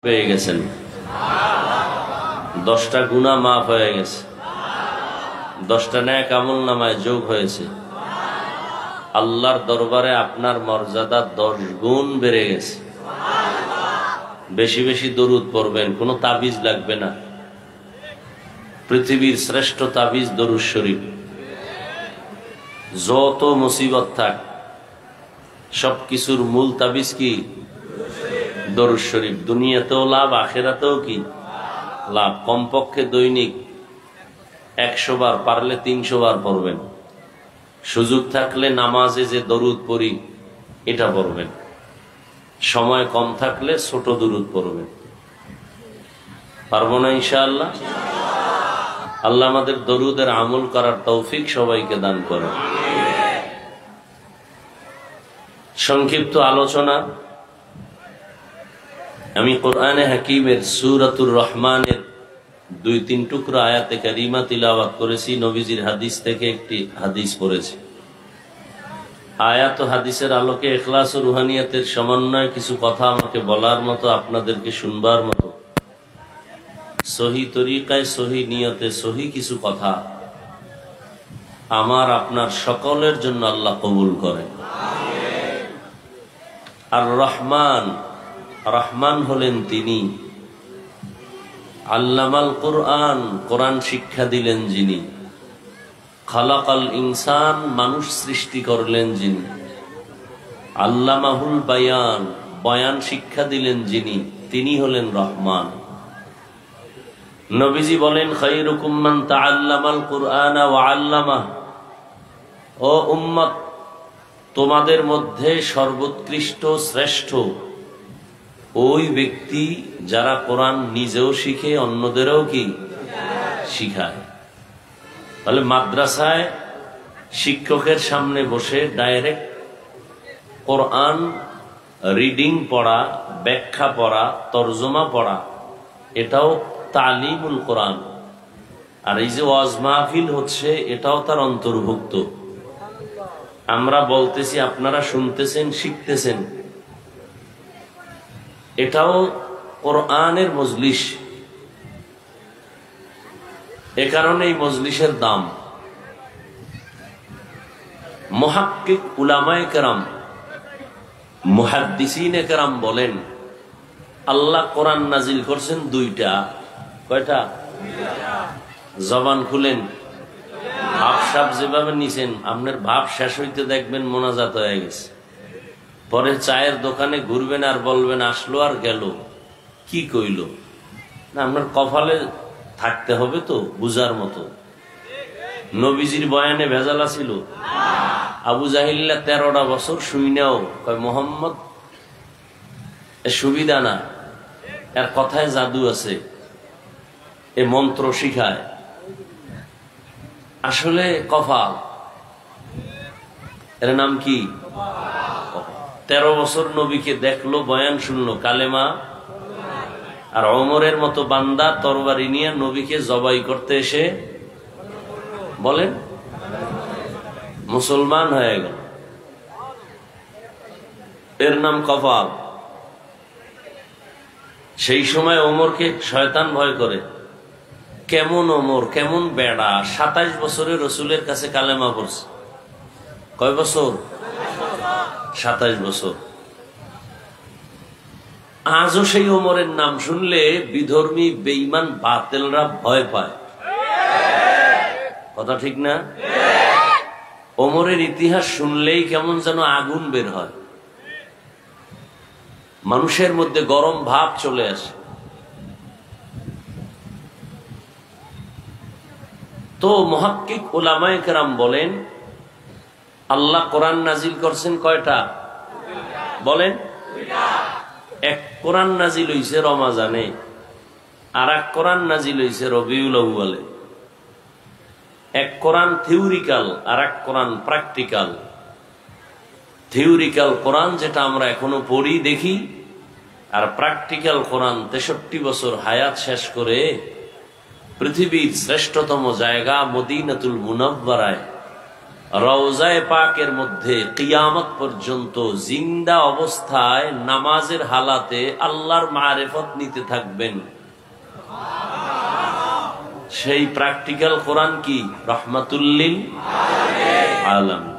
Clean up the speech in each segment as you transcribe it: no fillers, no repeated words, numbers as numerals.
পেয়ে গেছেন, 10টা গুনাহ মাফ হয়ে গেছে, 10টা নেক আমল নামায় যোগ হয়েছে। আল্লাহর দরবারে আপনার মর্যাদা 10 গুণ বেড়ে গেছে। বেশি বেশি দরুদ পড়বেন, কোনো তাবিজ লাগবে না। পৃথিবীর শ্রেষ্ঠ তাবিজ দরুদ শরীফ। যত মুসিবত থাক সবকিছুর মূল তাবিজ কি? দরুদ শরীফ। দুনিয়াতেও লাভ, আখিরাতেও কি লাভ। কমপক্ষে দৈনিক 100 বার, পারলে 300 বার পড়বেন। সুযোগ থাকলে নামাজে যে দরুদ পড়ি এটা পড়বেন, সময় কম থাকলে ছোট দরুদ পড়বেন। পারবো না ইনশাআল্লাহ? আল্লাহ আমাদের দরুদের আমল করার তৌফিক সবাইকে দান করে। সংক্ষিপ্ত আলোচনা। আমি কোরআনে হাকিমের সূরাতুর রহমানের 2-3 টুকরা আয়াতে কারিমা তিলাওয়াত করেছি। নবীজির হাদিস থেকে একটি হাদিস পড়েছি। আয়াত ও হাদিসের আলোকে ইখলাস ও রুহানিয়াতের সমন্বয়ে কিছু কথা আমাকে বলার মতো, আপনাদেরকে শুনবার মতো, সহি তরিকায়, সহি নিয়তে, সহি কিছু কথা আমার আপনার সকলের জন্য আল্লাহ কবুল করেন। আর রহমান, রহমান হলেন তিনি। আল্লামাল কোরআন, কোরআন শিক্ষা দিলেন যিনি। খালাকাল ইনসান, মানুষ সৃষ্টি করলেন যিনি। আল্লামাহুল বায়ান, বয়ান শিক্ষা দিলেন যিনি, তিনি হলেন রহমান। নবীজি বলেন, খায়রুকুম মান তাআল্লামাল কুরআনা ওয়া আল্লামাহ। ও উম্মত, তোমাদের মধ্যে সর্বোৎকৃষ্ট, শ্রেষ্ঠ ওই ব্যক্তি যারা কোরআন নিজেও শিখে, অন্যদেরও কি শিখায়। তাহলে মাদ্রাসায় শিক্ষকের সামনে বসে ডাইরেক্ট কোরআন রিডিং পড়া, ব্যাখ্যা পড়া, তরজমা পড়া, এটাও তালিমুল কোরআন। আর এই যে ওয়াজ মাহফিল হচ্ছে, এটাও তার অন্তর্ভুক্ত। আমরা বলতেছি, আপনারা শুনতেছেন, শিখতেছেন, এটাও কোরআনের মজলিস। এ কারণে এই মজলিসের দাম। মুহাক্কিক উলামায়ে কেরাম, মুহাদ্দিসিনে কেরাম বলেন, আল্লাহ কোরআন নাজিল করছেন 2টা। কয়টা? জবান খুলেন, ভাব সাব যেভাবে নিছেন, আপনার ভাব শেষ হইতে দেখবেন মোনাজাত হয়ে গেছে। পরে চায়ের দোকানে ঘুরবেন আর বলবেন, আসলো আর গেল, কি কইল না। আপনার কপালে থাকতে হবে তো বুঝার মতো। নবীজির বয়ানে ভেজালা ছিল। আবু জাহিল্লা 13টা বছর শুইনাও কয়, মোহাম্মদ এ সুবিধা না, এর কথায় জাদু আছে, এ মন্ত্র শিখায়। আসলে কপাল, এর নাম কি? 13 বছর নবীকে দেখলো, বয়ান শুনলো, কালেমা। আর ওমরের মতো বান্দা তরবারি নিয়ে নবীকে জবাই করতে এসে বলেন মুসলমান হয়ে গেল। এর নাম কপাল। সেই সময় ওমরকে শয়তান ভয় করে। কেমন ওমর, কেমন বেড়া, 27 বছরে রসুলের কাছে কালেমা পড়ছে। কয় বছর? 27 বছর। আজও সেই ওমরের নাম শুনলে বিধর্মী, বেঈমান, বাতিলরা ভয় পায়। কথা ঠিক না? ওমরের ইতিহাস শুনলেই কেমন যেন আগুন বের হয়, মানুষের মধ্যে গরম ভাব চলে আসে। তো মুহাক্কিক উলামায়ে কেরাম বলেন, আল্লাহ কোরআন নাজিল করছেন কয়টা? বলেন। এক কোরআন নাজিল হইছে রমাজানে, আর এক কোরআন নাজিল হইছে রবিউল আউয়ালে। এক কোরআন থিওরিক্যাল, আর এক কোরআন প্র্যাকটিক্যাল। থিওরিক্যাল কোরআন যেটা আমরা এখনো পড়ি, দেখি, আর প্র্যাকটিক্যাল কোরআন 63 বছর হায়াত শেষ করে পৃথিবীর শ্রেষ্ঠতম জায়গা মদিনাতুল মুনাওয়ারায় রওজায়ে পাকের মধ্যে কিয়ামত পর্যন্ত জিন্দা অবস্থায় নামাজের হালাতে আল্লাহর মারিফত নিতে থাকবেন। সেই প্র্যাকটিক্যাল কোরআন কি? রাহমাতুল লিল আলামিন।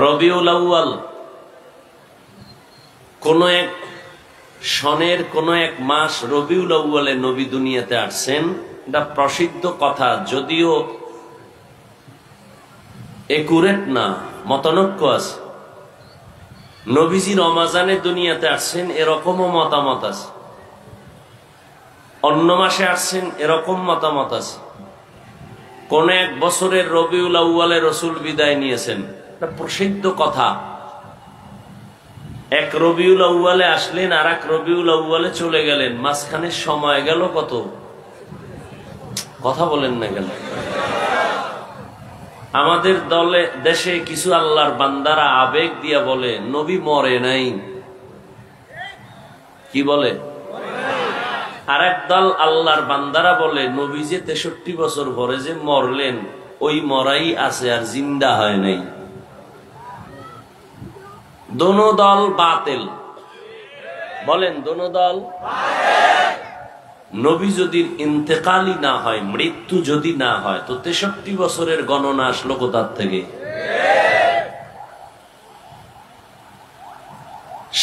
রবিউল আউয়াল কোন এক সনের কোন এক মাস রবিউল আউয়ালে নবী দুনিয়াতে আসছেন, এটা প্রসিদ্ধ কথা, যদিও একুরেট না, মতানৈক্য আছে। নবীজি রমাজানে দুনিয়াতে আসছেন এরকমও মতামত আছে, অন্য মাসে আসছেন এরকম মতামত আছে। কোন এক বছরের রবিউল আউয়ালে রসুল বিদায় নিয়েছেন, এটা প্রসিদ্ধ কথা। এক রবিউল আউয়ালে আসলেন, আর এক রবিউল আউয়ালে চলে গেলেন, মাঝখানে সময় গেল কত? কথা বলেন না কেন? আমাদের দেশে কিছু আল্লাহর বান্দারা আবেগ দিয়া বলে নবী মরে নাই। কি বলে? আর এক দল আল্লাহর বান্দারা বলে নবী যে 63 বছর পরে যে মরলেন, ওই মরাই আছে, আর জিন্দা হয় নাই। দোনো দল বাতিল। বলেন, দোনো দল। নবী যদি ইন্তেকালই না হয়, মৃত্যু যদি না হয়, তো 63 বছরের গণনা আসলো কোথার থেকে?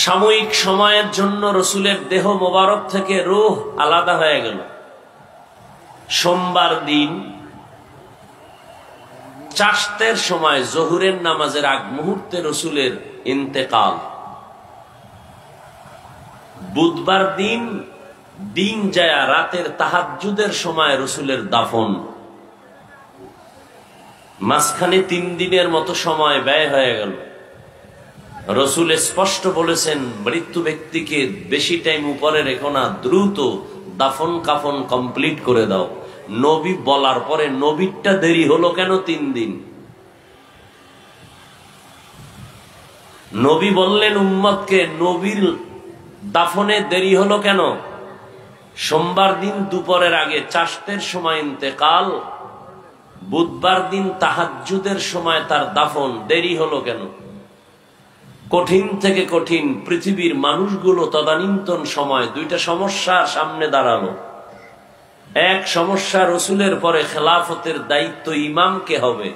সাময়িক সময়ের জন্য রসুলের দেহ মোবারক থেকে রূহ আলাদা হয়ে গেল। সোমবার দিন চাশতের সময় জোহরের নামাজের আগ মুহূর্তে রসুলের ইন্তেকাল। বুধবার দিন দিন যায় রাতের তাহাজ্জুদের সময় রসুলের দাফন। মাঝখানে 3 দিনের মতো সময় ব্যয় হয়ে গেল। রসুল স্পষ্ট বলেছেন, মৃত্যু ব্যক্তিকে বেশি টাইম উপরে রেখো না, দ্রুত দাফন কাফন কমপ্লিট করে দাও। নবী বলার পরে নবীরটা দেরি হলো কেন 3 দিন? নবী বললেন উম্মতকে, নবীর দাফনে দেরি হলো কেন? সোমবার দিন দুপুরের আগে চাশতের সময় ইন্তেকাল, বুধবার দিন তাহাজ্জুদের সময় তার দাফন, দেরি হলো কেন? কঠিন থেকে কঠিন পৃথিবীর মানুষগুলো তদানীন্তন সময় দুইটা সমস্যার সামনে দাঁড়ালো। এক সমস্যা, রসুলের পরে খেলাফতের দায়িত্ব ইমামকে হবে,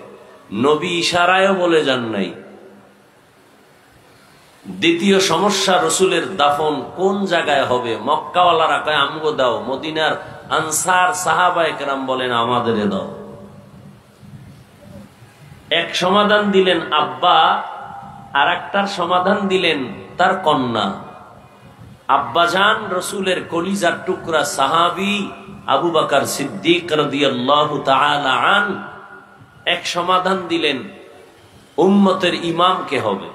নবী ইশারায়ও বলে যান নাই। দ্বিতীয় সমস্যা, রসুলের দাফন কোন জায়গায় হবে? মক্কাওয়ালারা কয় আমগো দাও, মদিনার আনসার সাহাবায়ে কেরাম বলেন আমাদের দাও। এক সমাধান দিলেন আব্বা, আর একটার সমাধান দিলেন তার কন্যা। আব্বাজান রসুলের কলিজার টুকরা সাহাবী আবু বকর সিদ্দিক রাদিয়াল্লাহু তাআলা আন এক সমাধান দিলেন, উম্মতের ইমাম কে হবে।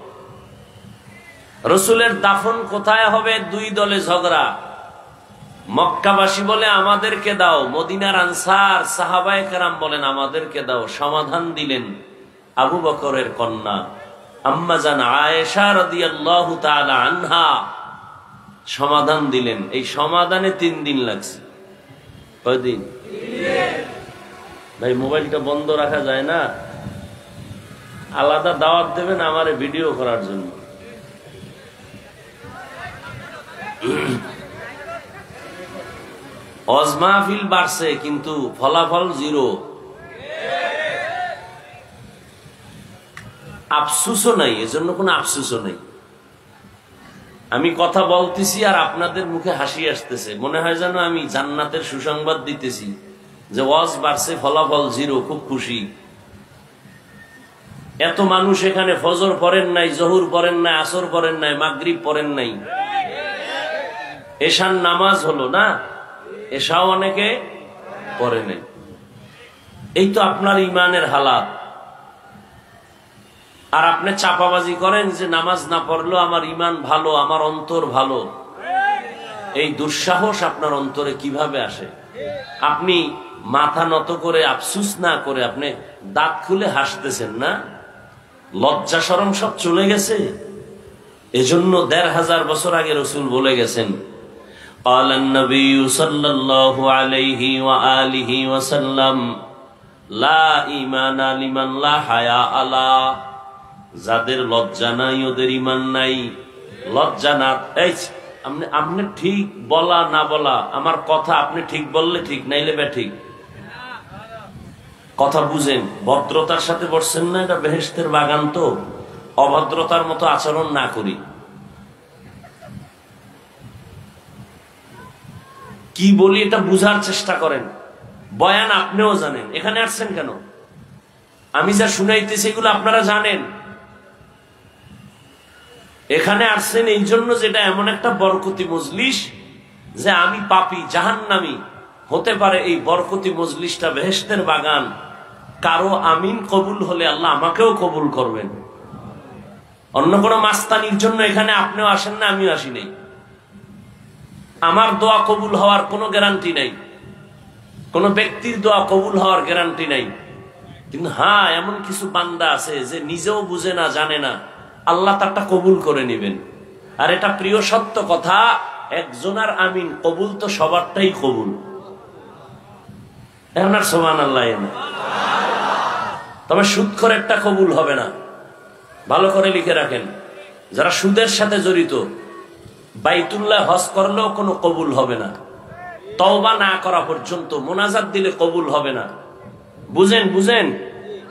রসুলের দাফন কোথায় হবে? 2 দলে ঝগড়া। মক্কাবাসী বলে আমাদেরকে দাও, মদিনার আনসার সাহাবায়ে কেরাম বলেন আমাদেরকে দাও। সমাধান দিলেন আবু বকরের কন্যা আম্মাজান আয়েশা রাদিয়াল্লাহু তাআলা আনহা, সমাধান দিলেন। এই সমাধানে 3 দিন লাগছে। কয়দিন? ভাই মোবাইলটা বন্ধ রাখা যায় না? আলাদা দাওয়াত দেবেন আমারে ভিডিও করার জন্য। ওয়াজ মাহফিল বাড়ছে কিন্তু ফলাফল 0। আফসোসও নাই, এজন্য কোনো আফসোসও নাই। আমি কথা বলতেছি আর আপনাদের মুখে হাসি আসতেছে, মনে হয় যেন আমি জান্নাতের সুসংবাদ দিতেছি যে ওয়াজ বাড়ছে, ফলাফল 0, খুব খুশি। এত মানুষ এখানে ফজর পড়েন নাই, জহুর পড়েন নাই, আসর পড়েন নাই, মাগরিব পড়েন নাই, এশার নামাজ হলো না, এশাও অনেকে পড়ে নাই। এই তো আপনার ইমানের হালাত। আর আপনি চাপাবাজি করেন যে নামাজ না পড়লেও আমার ইমান ভালো, আমার অন্তর ভালো। এই দুঃসাহস আপনার অন্তরে কিভাবে আসে? আপনি মাথা নত করে আফসুস না করে আপনি দাঁত খুলে হাসতেছেন না? লজ্জা শরম সব চলে গেছে। এজন্য 1500 বছর আগে রাসূল বলে গেছেন, قال النبي صلى الله عليه وآله وسلم লা ঈমানা লিমান লা হায়া আলা, যাদের লজ্জা নাই ওদের ঈমান নাই। লজ্জা না, এই আপনি ঠিক বলা না বলা, আমার কথা আপনি ঠিক বললে ঠিক, নাইলে ঠিক। কথা বুঝেন, ভদ্রতার সাথে বসছেন না, এটা বেহেশতের বাগান, তো অভদ্রতার মতো আচরণ না করি। কি বলি এটা বুঝার চেষ্টা করেন। বয়ান আপনিও জানেন, এখানে আসছেন কেন? আমি যা শুনাইতেছি এগুলো আপনারা জানেন। এখানে আসছেন এই জন্য যেটা এমন একটা বরকতি মজলিস, যে আমি পাপী জাহান্নামী, হতে পারে এই বরকতি মজলিসটা বেহেশতের বাগান। কারো আমিন কবুল হলে আল্লাহ আমাকেও কবুল করবেন। অন্য কোনো মাস্তানির জন্য এখানে আপনিও আসেন না, আমিও আসি নাই। আমার দোয়া কবুল হওয়ার কোনো গ্যারান্টি নাই, কোন ব্যক্তির দোয়া কবুল হওয়ার গ্যারান্টি নাই। কিন্তু হ্যাঁ, এমন কিছু বান্দা আছে যে নিজেও বুঝে না, জানে না, আল্লাহ তারটা কবুল করে নেবেন। আর এটা প্রিয় সত্য কথা, একজনের আমিন কবুল তো সবারটাই কবুল। এখন আর সুবহানাল্লাহ না, তবে সুদখোরেরটা কবুল হবে না। ভালো করে লিখে রাখেন, যারা সুদের সাথে জড়িত, বাইতুল্লাহ হজ করলেও কোনো কবুল হবে না, তওবা না করা পর্যন্ত, মোনাজাত দিলে কবুল হবে না। বুঝেন, বুঝেন,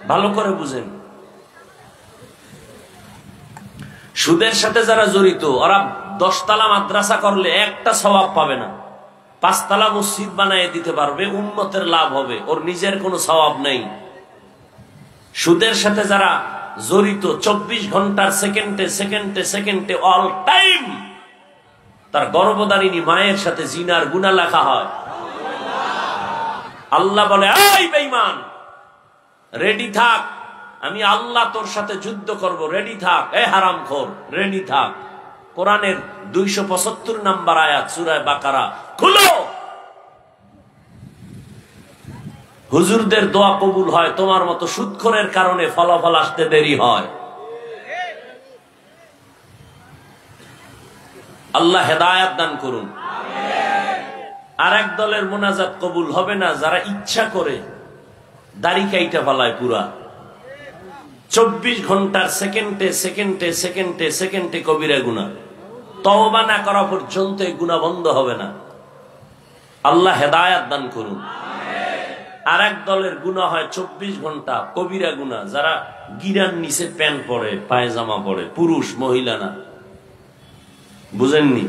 ভালো করে বুঝেন। সুদের সাথে যারা জড়িত, ওরা 10 তলা মাদ্রাসা করলে একটা সওয়াব পাবে না, 5 তলা মসজিদ বানায় দিতে পারবে, উম্মতের লাভ হবে, ওর নিজের কোনো সওয়াব নেই। সুদের সাথে যারা জড়িত, 24 ঘন্টার সেকেন্ডে সেকেন্ডে সেকেন্ডে অল টাইম তার গর্ভধারিণী মায়ের সাথে জিনার গুনাহ লেখা হয়। আল্লাহ বলে, এই বেঈমান, রেডি থাক, আমি আল্লাহ তোর সাথে যুদ্ধ করব, রেডি থাক। এ হারামখোর, রেডি থাক। কোরআনের 275 নম্বর আয়াত, সূরা বাকারা খুলো। হুজুরদের দোয়া কবুল হয়, তোমার মতো সুদখোরের কারণে ফলাফল আসতে দেরি হয়। আল্লাহ হেদায়েত দান করুন। আর এক দলের মোনাজাত কবুল হবে না, যারা ইচ্ছা করে দাড়ি কাইটা ফেলায় পুরা 24 ঘন্টার সেকেন্ডে সেকেন্ডে সেকেন্ডে সেকেন্ডে কবিরা গুনাহ, তওবা না করা পর্যন্ত এই গুনাহ বন্ধ হবে না। আল্লাহ হেদায়েত দান করুন। আর এক দলের গুনাহ হয় 24 ঘন্টা কবিরা গুনাহ, যারা গিরার নিচে প্যান্ট পরে, পায়জামা পরে, পুরুষ মহিলা না, বুঝেননি?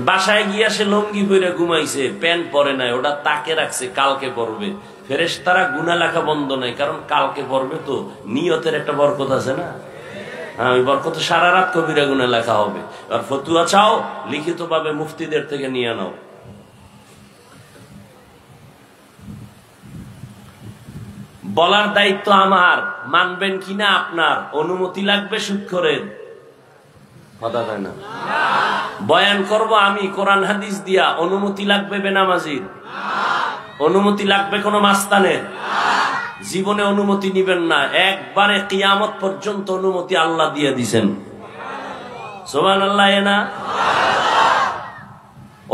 বাসায় গিয়া সে লঙ্গি পরে ঘুমাইছে, প্যান্ট পরে নাই, ওটা তাকে রাখছে, কালকে পরবে। ফেরেশতারা গুনাহ লেখা বন্ধ নাই, কারণ কালকে পরবে তো, নিয়তের একটা বরকত আছে না। হ্যাঁ, ওই বরকত সারা রাত কবিরা গুনাহ লেখা হবে। আর ফতুয়া চাও, লিখিত ভাবে মুফতিদের থেকে নিয়ে নাও। বলার দায়িত্ব আমার, মানবেন কিনা আপনার। অনুমতি লাগবে সুদখোরের, কথা হয় না। বয়ান করব আমি কোরআন হাদিস দিয়া, অনুমতি লাগবে বেনামাজির, অনুমতি লাগবে কোন মাস্তানের। জীবনে অনুমতি নিবেন না, একবারে কিয়ামত পর্যন্ত অনুমতি আল্লাহ দিয়ে দিছেন। সুবহানাল্লাহ না?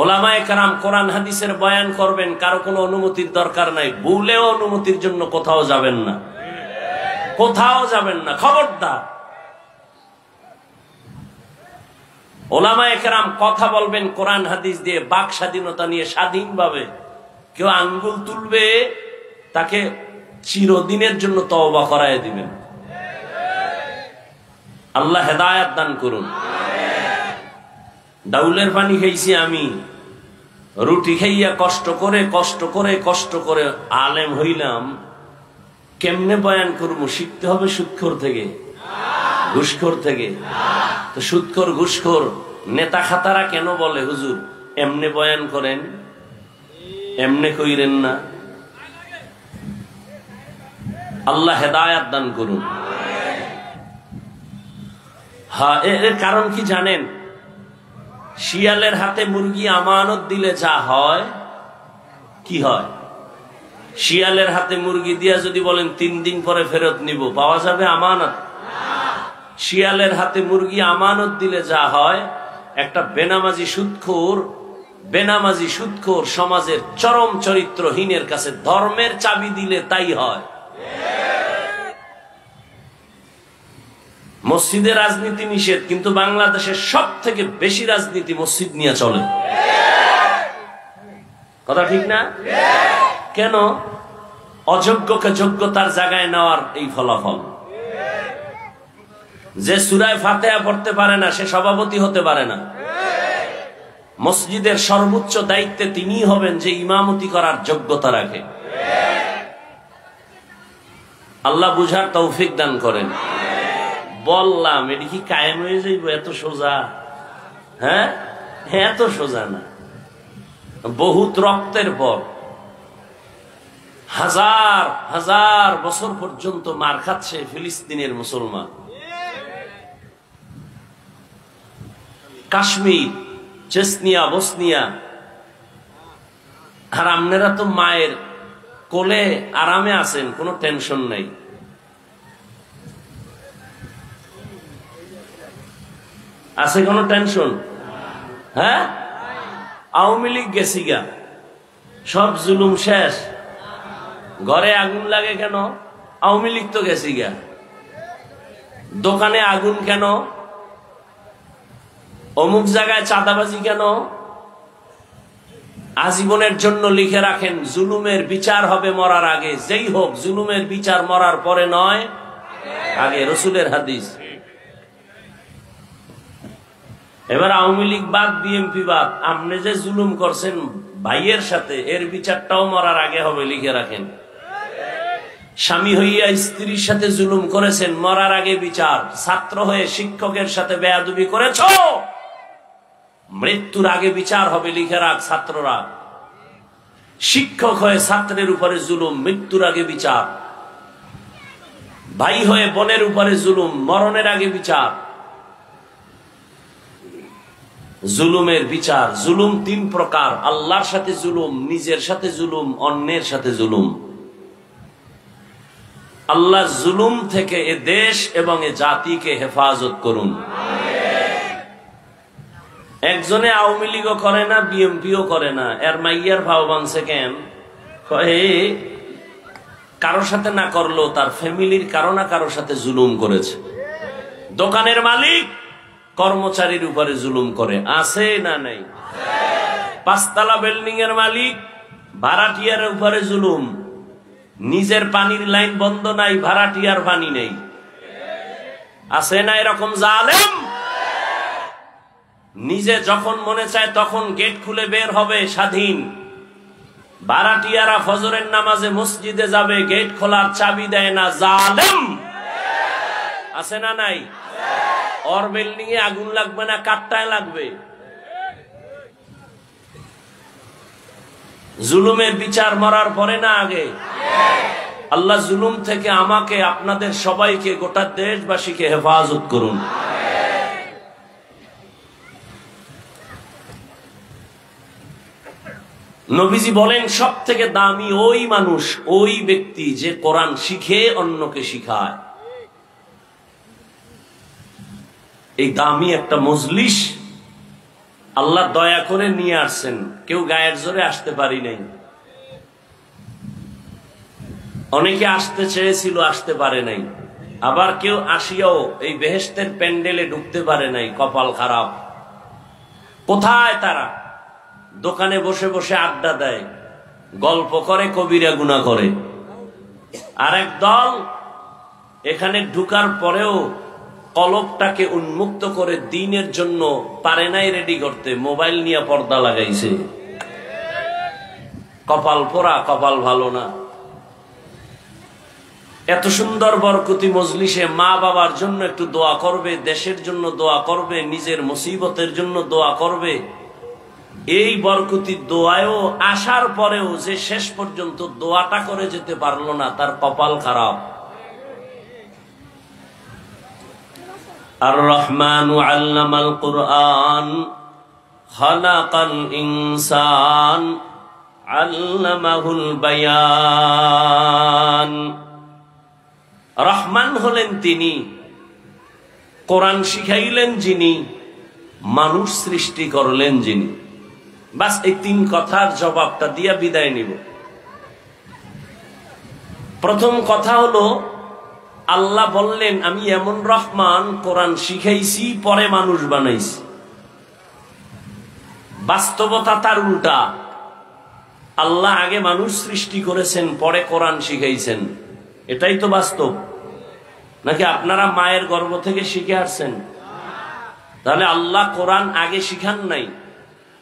ওলামায়ে কেরাম কোরআন হাদিসের বয়ান করবেন, কারো কোনো অনুমতির দরকার নাই। ভুলেও অনুমতির জন্য কোথাও যাবেন না, কোথাও যাবেন না, খবরদার। ওলামায়ে কেরাম কথা বলবেন কোরআন হাদিস দিয়ে, বাক স্বাধীনতা নিয়ে স্বাধীনভাবে। কেউ আঙ্গুল তুলবে, তাকে চিরদিনের জন্য তওবা করায় দিবেন। আল্লাহ হেদায়েত দান করুন। ডাউলের পানি খাইছি আমি, রুটি খাইয়া কষ্ট করে কষ্ট করে কষ্ট করে আলেম হইলাম। কেমনে বয়ান করবো? শিখতে হবে সুদখোর থেকে, ঘুষখোর থেকে। তো সুদখোর ঘুষখোর নেতা খাতারা কেন বলে, হুজুর এমনে বয়ান করেন, এমনে কইরেন না। আল্লাহ হেদায়েত দান করুন। হ্যাঁ, এর কারণ কি জানেন? শিয়ালের হাতে মুরগি আমানত দিলে যা হয়, কি হয়? শিয়ালের হাতে মুরগি দিয়া যদি বলেন 3 দিন পরে ফেরত নিব, পাওয়া যাবে আমানত? শিয়ালের হাতে মুরগি আমানত দিলে যা হয়, একটা বেনামাজি সুদখোর বেনামাজি সুদখোর সমাজের চরম চরিত্রহীনের কাছে ধর্মের চাবি দিলে তাই হয়। মসজিদে রাজনীতি নিষেধ, কিন্তু বাংলাদেশের সব থেকে বেশি রাজনীতি মসজিদ নিয়ে চলে। কথা ঠিক না? কেন? অযোগ্যকে যোগ্যতার জায়গায় নেওয়ার এই ফলাফল। যে সূরা ফাতিহা পড়তে পারে না সে সভাপতি হতে পারে না। মসজিদের সর্বোচ্চ দায়িত্বে তিনিই হবেন যে ইমামতি করার যোগ্যতা রাখে। আল্লাহ বুঝার তৌফিক দান করেন। বললাম এটি কি কায়েম হয়ে যাইব এত সোজা? হ্যাঁ, এত সোজা না। বহুত রক্তের পর হাজার হাজার বছর পর্যন্ত মার খাচ্ছে ফিলিস্তিনের মুসলমান। কাশ্মীর, চেচনিয়া, বসনিয়া, আর আপনারা তো মায়ের কোলে আরামে আছেন, কোনো টেনশন নেই। আছে কোনো টেনশন? হ্যাঁ, আওয়ামী লীগ গেছি গা, সব জুলুম শেষ। ঘরে আগুন লাগে কেন? আওয়ামী লীগ তো গেছি গা। দোকানে আগুন কেন? অমুক জায়গায় চাঁদাবাজি কেন? আজীবনের জন্য লিখে রাখেন জুলুমের বিচার হবে মরার আগে। যেই হোক, জুলুমের বিচার মরার পরে নয়, আগে। রসুলের হাদিস। এবার আওয়ামী লীগ বাদ, বিএনপি বাদ, আপনি যে জুলুম করছেন ভাইয়ের সাথে, এর বিচারটাও মরার আগে হবে, লিখে রাখেন। স্বামী হইয়া স্ত্রীর সাথে জুলুম করেছেন, মরার আগে বিচার। ছাত্র হয়ে শিক্ষকের সাথে বেয়াদবি করেছ, মৃত্যুর আগে বিচার হবে, লিখে রাখ ছাত্ররা। শিক্ষক হয়ে ছাত্রের উপরে জুলুম, মৃত্যুর আগে বিচার। ভাই হয়ে বোনের উপরে জুলুম, মরণের আগে বিচার। জুলুমের বিচার। জুলুম তিন প্রকার: আল্লাহর সাথে জুলুম, নিজের সাথে জুলুম, অন্যের সাথে জুলুম। আল্লাহ জুলুম থেকে এ দেশ এবং এ জাতিকে হেফাজত করুন। একজনে আওয়ামী লীগও করে না, বিএনপিও করে না, এর মাইয়ার ভাও বানছে কেন? কারোর সাথে না করলো তার ফ্যামিলির কারো না কারোর সাথে জুলুম করেছে। দোকানের মালিক কর্মচারীর উপরে জুলুম করে, আছে না নাই? পাঁচতলা বিল্ডিং এর মালিক ভাড়াটিয়ার উপরে জুলুম। নিজের পানির লাইন বন্ধ নাই, ভাড়াটিয়ার পানি নেই, আছে না এরকম জালেম? নিজে যখন মনে চায় তখন গেট খুলে বের হবে, স্বাধীন। ভাড়াটিয়ারা ফজরের নামাজে মসজিদে যাবে, গেট খোলার চাবি দেয় না, জালেম। আছে না নাই? ওর বিল্ডিং এ আগুন লাগবে না, কাঠটায় লাগবে। জুলুমের বিচার মরার পরে না আগে? আল্লাহ জুলুম থেকে আমাকে, আপনাদের সবাইকে, গোটা দেশবাসীকে হেফাজত করুন। নবীজি বলেন সব থেকে দামি ওই মানুষ, ওই ব্যক্তি যে কোরআন শিখে অন্যকে শিখায়। এই দামি একটা মজলিস আল্লাহ দয়া করে নিয়ে আসছেন, কেউ গায়ের জোরে আসতে পারি নাই। অনেকে আসতে চেয়েছিল, আসতে পারে নাই। আবার কেউ আসিয়াও এই বেহেশতের প্যান্ডেলে ঢুকতে পারে নাই, কপাল খারাপ। কোথায় তারা? দোকানে বসে বসে আড্ডা দেয়, গল্প করে, কবিরা গুনাহ করে। আরেক দল এখানে ঢুকার পরেও কলবটাকে উন্মুক্ত করে দ্বীনের জন্য পারে নাই রেডি করতে, মোবাইল নিয়ে পর্দা লাগাইছে। কপাল পোড়া, কপাল ভালো না। এত সুন্দর বরকতি মজলিসে মা বাবার জন্য একটু দোয়া করবে, দেশের জন্য দোয়া করবে, নিজের মুসিবতের জন্য দোয়া করবে। এই বরকতি দোয়ায়ও আসার পরেও যে শেষ পর্যন্ত দোয়াটা করে যেতে পারলো না, তার কপাল খারাপ। আর রহমানু আল্লামাল কুরআন খালাকাল ইনসান আল্লামাহুল বায়ান। রহমান হলেন তিনি, কোরআন শিখাইলেন যিনি, মানুষ সৃষ্টি করলেন যিনি। বাস এই 3 কথার জবাবটা দিয়া বিদায় নিব। প্রথম কথা হলো, আল্লাহ বললেন আমি এমন রহমান, কোরআন শিখাইছি পরে মানুষ বানাইছি। বাস্তবতা তার উল্টা। আল্লাহ আগে মানুষ সৃষ্টি করেছেন, পরে কোরআন শিখাইছেন। এটাই তো বাস্তব। নাকি আপনারা মায়ের গর্ভ থেকে শিখে আসছেন? তাহলে আল্লাহ কোরআন আগে শিখান নাই,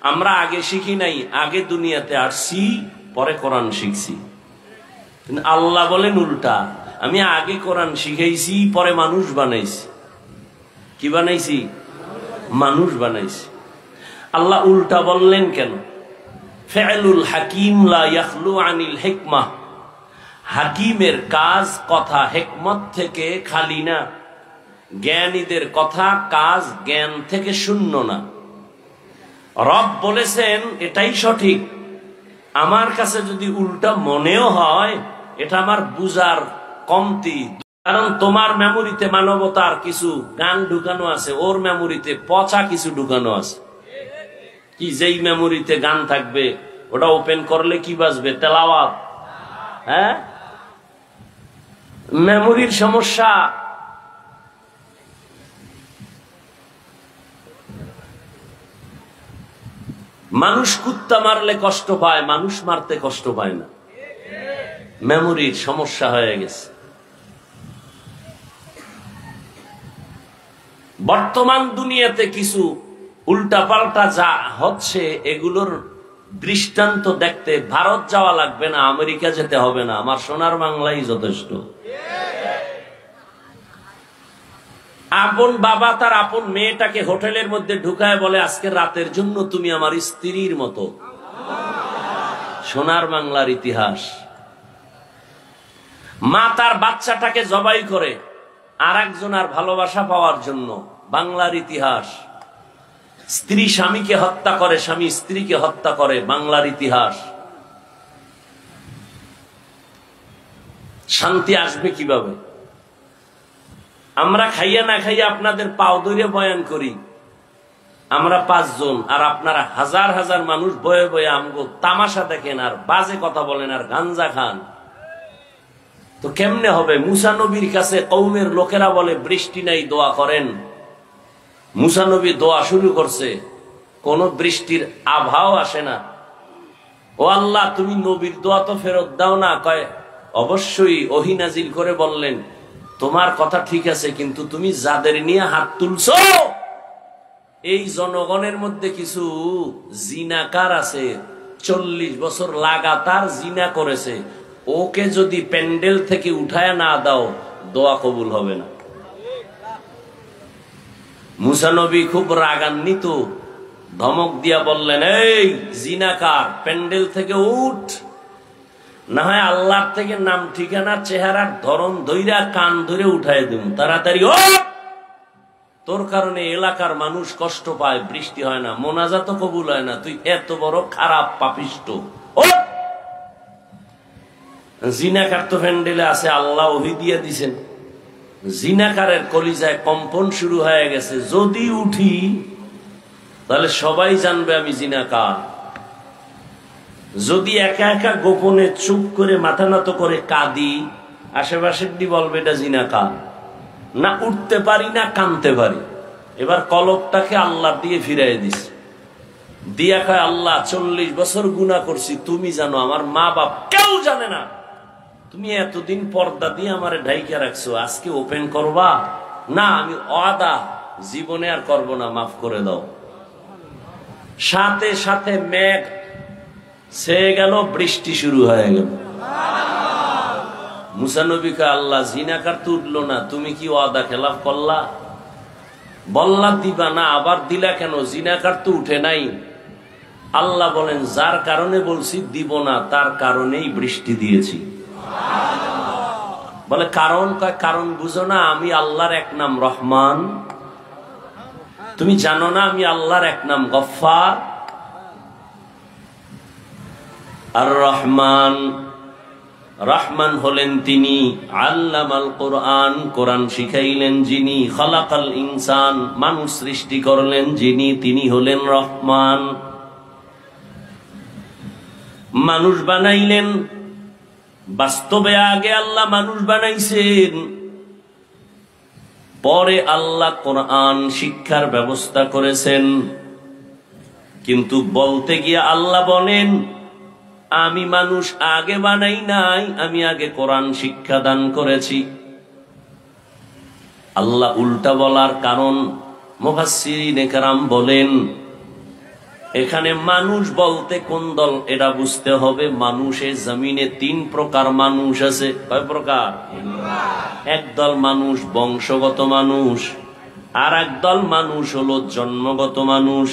আমরা আগে শিখি নাই। আগে দুনিয়াতে আসছি, পরে কোরআন শিখছি। আল্লাহ বলেন উল্টা, আমি আগে কোরআন শিখাইছি পরে মানুষ বানাইছি। কি বানাইছি? মানুষ বানাইছি। আল্লাহ উল্টা বললেন কেন? ফিআলুল হাকিম লা ইয়াখলু আনিল হিকমাহ। হাকিমের কাজ কথা হিকমত থেকে খালি না, জ্ঞানীদের কথা কাজ জ্ঞান থেকে শূন্য না। রব বলেছেন এটাই সঠিক। আমার কাছে যদি উল্টা মনেও হয়, এটা আমার বুঝার কমতি। কারণ তোমার মেমোরিতে মানবতার কিছু গান ঢুকানো আছে, ওর মেমোরিতে পচা কিছু ঢুকানো আছে। কি যেই মেমোরিতে গান থাকবে ওটা ওপেন করলে কি বাজবে? তেলাওয়াত। হ্যাঁ, মেমোরির সমস্যা। মানুষ কুত্তা মারলে কষ্ট পায়, মানুষ মারতে কষ্ট পায় না। মেমোরির সমস্যা হয়ে গেছে। বর্তমান দুনিয়াতে কিছু উল্টাপাল্টা যা হচ্ছে, এগুলোর দৃষ্টান্ত দেখতে ভারত যাওয়া লাগবে না, আমেরিকা যেতে হবে না, আমার সোনার বাংলাই যথেষ্ট। আপন বাবা তার আপন মেয়েটাকে হোটেলের মধ্যে ঢুকায় বলে, আজকে রাতের জন্য তুমি আমার স্ত্রীর মতো। সোনার বাংলার ইতিহাস। মা তার বাচ্চাটাকে জবাই করে আর একজনের ভালোবাসা পাওয়ার জন্য, বাংলার ইতিহাস। স্ত্রী স্বামীকে হত্যা করে, স্বামী স্ত্রীকে হত্যা করে, বাংলার ইতিহাস। শান্তি আসবে কিভাবে? আমরা খাইয়া না খাইয়া আপনাদের পাও ধরে বয়ান করি। আমরা 5 জন আর আপনারা হাজার হাজার মানুষ বয়ে বয়ে আমগো তামাশা দেখেন আর বাজে কথা বলেন আর গাঞ্জা খান। তো কেমনে হবে? মুসা নবীর কাছে কওমের লোকেরা বলে বৃষ্টি নাই, দোয়া করেন। মুসা নবী দোয়া শুরু করছে, কোন বৃষ্টির আভাও আসে না। ও আল্লাহ, তুমি নবীর দোয়া তো ফেরত দাও না। কয় অবশ্যই। ওহী নাজিল করে বললেন, তোমার কথা ঠিক আছে, কিন্তু তুমি যাদের নিয়ে হাত তুলছো এই জনগণের মধ্যে কিছু জিনাকার আছে, 40 বছর লাগাতার জিনা করেছে। ওকে যদি প্যান্ডেল থেকে উঠায় না দাও, দোয়া কবুল হবে না। মুসা নবী খুব রাগান্বিত, ধমক দিয়া বললেন, এই জিনাকার, প্যান্ডেল থেকে উঠ, না হয় আল্লাহর থেকে নাম ঠিকানা চেহারার ধরন ধইরা কান ধরে উঠায় দেব। তাড়াতাড়ি ও, তোর কারণে এলাকার মানুষ কষ্ট পায়, বৃষ্টি হয় না, মোনাজাত কবুল হয় না, তুই এত বড় খারাপ পাপিষ্ট। ও জিনাকার তো প্যান্ডেলে আছে, আল্লাহ ওহী দিয়ে দিছেন। জিনাকারের কলিজায় কম্পন শুরু হয়ে গেছে, যদি উঠি তাহলে সবাই জানবে আমি জিনাকার। যদি একা একা গোপনে চুপ করে মাথা নত করে কাঁদি, আশেপাশের দি বলবে এটা জিনাকার। না উঠতে পারি না কাঁদতে পারি। এবার কলবটাকে আল্লাহ দিয়ে ফিরাই দিস, দিয়া কয়, আল্লাহ 40 বছর গুনাহ করছি, তুমি জানো, আমার মা বাপ কেউ জানে না। তুমি এতদিন পর্দা দিয়ে আমারে ঢাইকা রাখছো, আজকে ওপেন করবা না? আমি ওয়াদা জীবনে আর করব না, মাফ করে দাও। সাথে সাথে মেঘ ছেয়ে গেল, বৃষ্টি শুরু হয়ে গেল। মুসা নবীকে আল্লাহ, জিনাকার তো উঠলো না, তুমি কি ওয়াদা খেলাফ করলা? বললা দিবা না, আবার দিলা কেন? জিনাকার তো উঠে নাই। আল্লাহ বলেন, যার কারণে বলছি দিব না, তার কারণেই বৃষ্টি দিয়েছি। বলে কারণ? কয় কারণ বুঝো না, আমি আল্লাহর এক নাম রহমান। তুমি জানো না আমি আল্লাহর এক নাম গফফার? আর রহমান, রহমান হলেন তিনি, আল্লামাল কোরআন, কোরআন শিখাইলেন যিনি, খালাকাল ইনসান, মানুষ সৃষ্টি করলেন যিনি, তিনি হলেন রহমান। মানুষ বানাইলেন, বাস্তবে আগে আল্লাহ মানুষ বানাইছেন, পরে আল্লাহ কোরআন শিক্ষার ব্যবস্থা করেছেন। কিন্তু বলতে গিয়ে আল্লাহ বলেন, আমি মানুষ আগে বানাই নাই, আমি আগে কোরআন শিক্ষা দান করেছি। আল্লাহ উল্টা বলার কারণ মুফাসসিরিনে কেরাম বলেন, এখানে মানুষ বলতে কোন দল এটা বুঝতে হবে। মানুষের জমিনে 3 প্রকার মানুষ আছে। কয় প্রকার? একদল মানুষ বংশগত মানুষ, আর একদল মানুষ হলো জন্মগত মানুষ,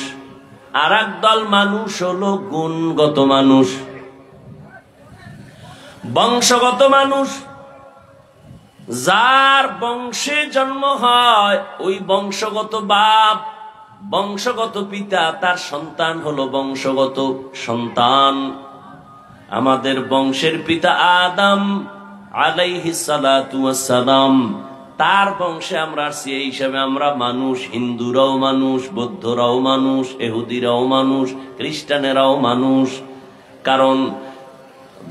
আর একদল মানুষ হলো গুণগত মানুষ। বংশগত মানুষ, যার বংশে জন্ম হয়, ওই বংশগত বাপ, বংশগত পিতা, তার সন্তান হলো বংশগত সন্তান। আমাদের বংশের পিতা আদম আলাইহিস সালাতু ওয়াস সালাম, তার বংশে আমরা আসছি, এই হিসাবে আমরা মানুষ। হিন্দুরাও মানুষ, বৌদ্ধরাও মানুষ, ইহুদিরাও মানুষ, খ্রিস্টানেরাও মানুষ। কারণ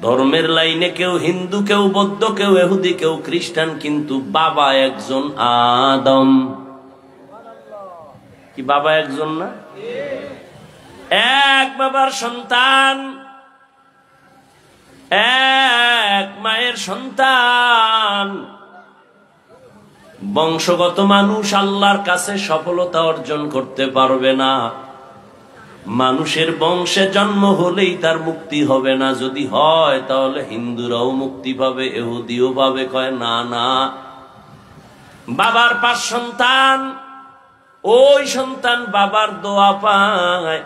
ধর্মের লাইনে কেউ হিন্দু, কেউ বৌদ্ধ, কেউ ইহুদি, কেউ খ্রিস্টান, কিন্তু বাবা একজন আদম। কি বাবা একজন না? এক বাবার সন্তান, এক মায়ের সন্তান। বংশগত মানুষ আল্লাহর কাছে সফলতা অর্জন করতে পারবে না। মানুষের বংশে জন্ম হলেই তার মুক্তি হবে না। যদি হয় তাহলে হিন্দুরাও মুক্তি পাবে, ইহুদিও পাবে। কয় না না, বাবার 5 সন্তান, ওই সন্তান বাবার দোয়া পায়।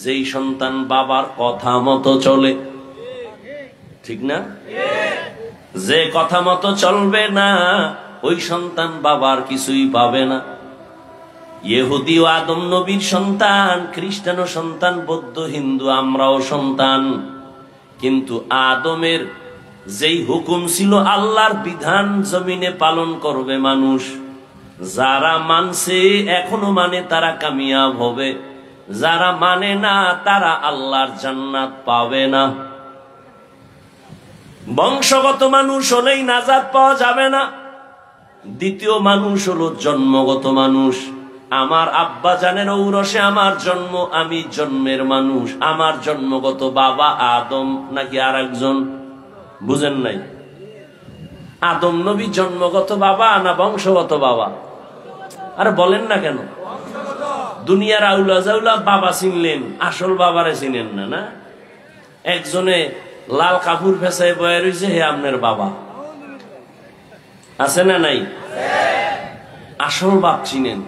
যেই সন্তান বাবার কথা মতো চলে, ঠিক না? যে কথা মতো চলবে না, ওই সন্তান বাবার কিছুই পাবে না। ইহুদিও আদম নবীর সন্তান, খ্রিস্টানও সন্তান, বৌদ্ধ হিন্দু আমরাও সন্তান। কিন্তু আদমের যেই হুকুম ছিল, আল্লাহর বিধান জমিনে পালন করবে মানুষ। যারা মানছে, এখনো মানে, তারা কামিয়াব হবে। যারা মানে না, তারা আল্লাহর জান্নাত পাবে না। বংশগত মানুষ হলেই নাজাত পাওয়া যাবে না। দ্বিতীয় মানুষ হলো জন্মগত মানুষ। আমার আব্বা জানের ঔরসে আমার জন্ম, আমি জন্মের মানুষ। আমার জন্মগত বাবা আদম নাকি আর একজন? বুঝেন নাই? আদম নবী জন্মগত বাবা না বংশগত বাবা? আরে বলেন না কেন? দুনিয়ার আউলা জাউলা বাবা চিনলেন, আসল বাবারে চিনেন না। না, একজনে লাল কাপড় ফেসায় বয়ে রয়েছে, হে আপনার বাবা। আছে না নাই? আসল বাপ চিনেন।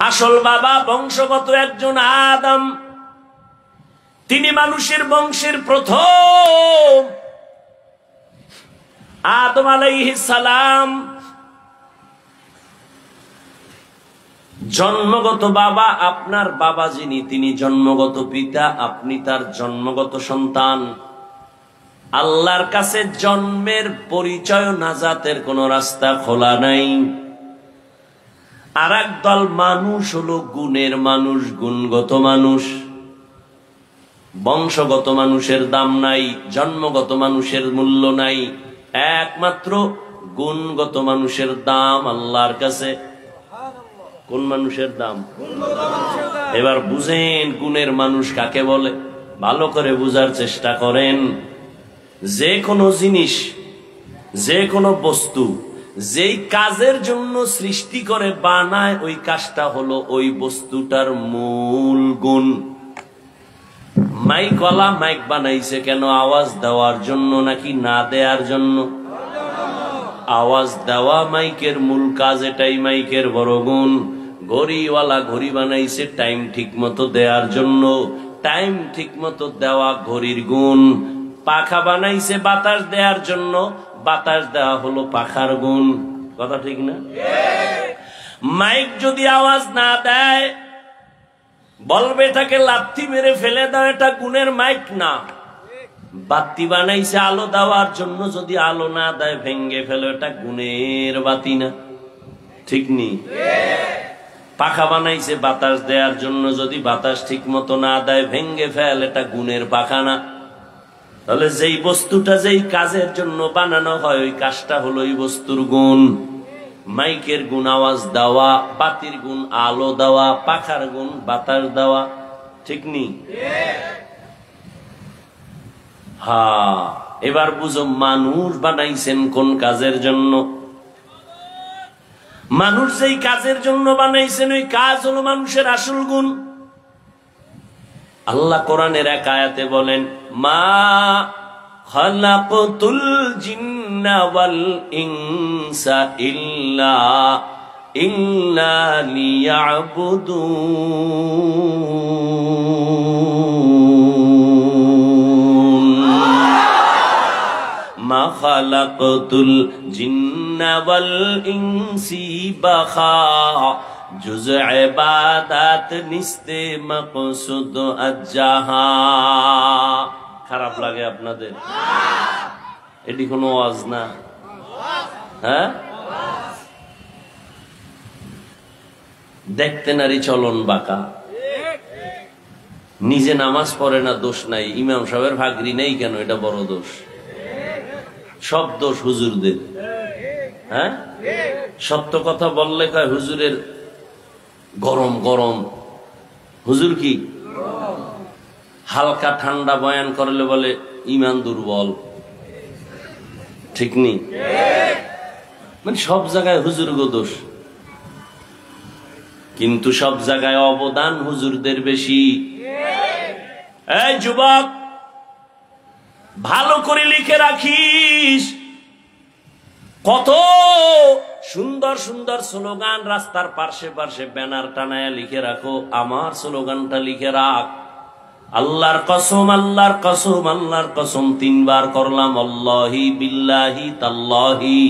আসল বাবা বংশগত একজন আদম। তিনি মানুষের বংশের প্রথম। আদম আলাইহিস সালাম জন্মগত বাবা। আপনার বাবা যিনি, তিনি জন্মগত পিতা, আপনি তার জন্মগত সন্তান। আল্লাহর কাছে জন্মের পরিচয়, নাজাতের কোন রাস্তা খোলা নাই। আর একদল মানুষ হলো গুণের মানুষ, গুণগত মানুষ। বংশগত মানুষের দাম নাই, জন্মগত মানুষের মূল্য নাই। একমাত্র গুণগত মানুষের দাম আল্লাহর কাছে। কোন মানুষের দাম? এবার বুঝেন গুণের মানুষ কাকে বলে। ভালো করে বুঝার চেষ্টা করেন। যে কোনো জিনিস, যে কোনো বস্তু যেই কাজের জন্য সৃষ্টি করে বানায়, ওই কাজটা হলো ওই বস্তুটার মূল গুণ। মাইকওয়ালা মাইক বানাইছে কেন? আওয়াজ দেওয়ার জন্য নাকি না দেওয়ার জন্য? আওয়াজ দেওয়া মাইকের মূল কাজ, এটাই মাইকের বড় গুণ। ঘড়িওয়ালা ঘড়ি বানাইছে টাইম ঠিক মতো দেওয়ার জন্য, টাইম ঠিক মতো দেওয়া ঘড়ির গুণ। পাখা বানাইছে বাতাস দেওয়ার জন্য, বাতাস দেওয়া হলো পাখার গুণ। কথা ঠিক না? মাইক যদি আওয়াজ না দেয়, বলবে এটাকে লাথি মেরে ফেলে দাও, এটা গুণের মাইক না। বাতি বানাইছে আলো দেওয়ার জন্য, যদি আলো না দেয় ভেঙ্গে ফেলো, এটা গুণের বাতি না। ঠিক নি? পাখা বানাইছে বাতাস দেওয়ার জন্য, যদি বাতাস ঠিক মতো না দেয় ভেঙ্গে ফেল, এটা গুণের পাখা না। তাহলে যেই বস্তুটা যেই কাজের জন্য বানানো হয় ওই কাজটা হলো ওই বস্তুর গুণ। মাইকের গুণ আওয়াজ দেওয়া, বাতির গুণ আলো দেওয়া, পাখার গুণ বাতাস দেওয়া, ঠিক নি? হ্যাঁ, এবার বুঝো মানুষ বানাইছেন কোন কাজের জন্য। মানুষ যেই কাজের জন্য বানাইছেন ওই কাজ হলো মানুষের আসল গুণ। আল্লাহ কোরআনের এক আয়াতে বলেন, মা খালাকতুল জিন্না ওয়াল ইনসা ইল্লা লিয়াবুদুন। মা খালাকতুল জিন্না ওয়াল ইনসি বাখা, জুজ ইবাদত নিস্তে মকসুদ আজ্জাহা। খারাপ লাগে আপনাদের? এটি কোনো ওয়াজ না, হ্যাঁ? দেখতে নারী চলন বাঁকা, নিজে নামাজ পড়ে না, দোষ নাই। ইমাম সাহেবের ভাগরি নেই কেন, এটা বড় দোষ। সব দোষ হুজুরদের। হ্যাঁ, সত্য কথা বললে কয় হুজুরের গরম গরম। হুজুর কি হালকা ঠান্ডা বয়ান করলে বলে ইমান দুর্বল, ঠিক নি? মানে সব জায়গায় হুজুর গো দোষ, কিন্তু সব জায়গায় অবদান হুজুরদের বেশি। এই যুবক, ভালো করে লিখে রাখিস, কত সুন্দর সুন্দর স্লোগান রাস্তার পাশে পাশে ব্যানার টানায় লিখে রাখো। আমার স্লোগানটা লিখে রাখ, আল্লাহর কসম, আল্লাহর কসম, আল্লাহর কসম 3 বার করলাম, আল্লাহি বিল্লাহি তাল্লাহি।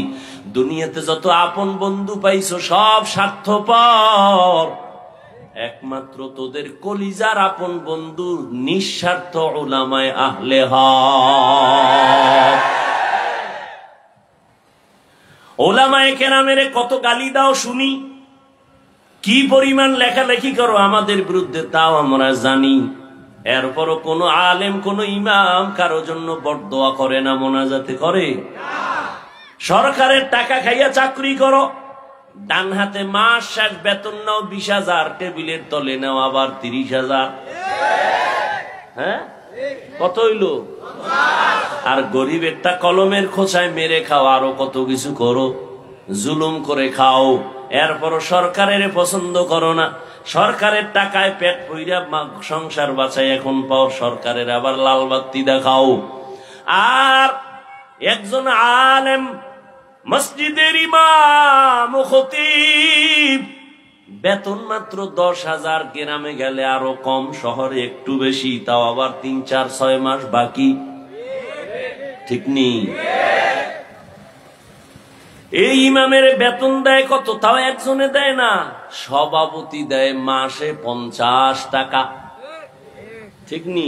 দুনিয়াতে যত আপন বন্ধু পাইছো সব স্বার্থপর, একমাত্র তোদের কলিজার আপন বন্ধু নিঃস্বার্থ উলামায়ে আহলে হক। ওলামায়ে কেরামের কত গালি দাও শুনি, কি পরিমাণ লেখালেখি করো আমাদের বিরুদ্ধে তাও আমরা জানি। এরপরও কোন আলেম কোন ইমাম কারো জন্য বরদোয়া করে না, মোনাজাতে করে? সরকারের টাকা খাইয়া চাকরি করো, ডান হাতে মাস শেষ বেতন নাও 20,000, টেবিলের তলে নাও আবার 30,000। হ্যাঁ, কত হইল? আর গরিবেরটা কলমের খোঁচায় মেরে খাও, আরো কত কিছু করো, জুলুম করে খাও। এরপরও সরকারের পছন্দ করো না, সরকারের টাকায় পেট পইরা সংসার বাঁচাই এখন পাও, সরকারের আবার লাল বাতি দেখাও। আর একজন আলেম, মসজিদের ইমাম, খতিব, বেতন মাত্র 10,000, গ্রামে গেলে আরো কম, শহরে একটু বেশি, তাও আবার 3, 4, 6 মাস বাকি, ঠিক নি? এই ইমামের বেতন দেয় কত, তাও একজনে দেয় না, সভাপতি দেয় মাসে 50 টাকা, ঠিক নি?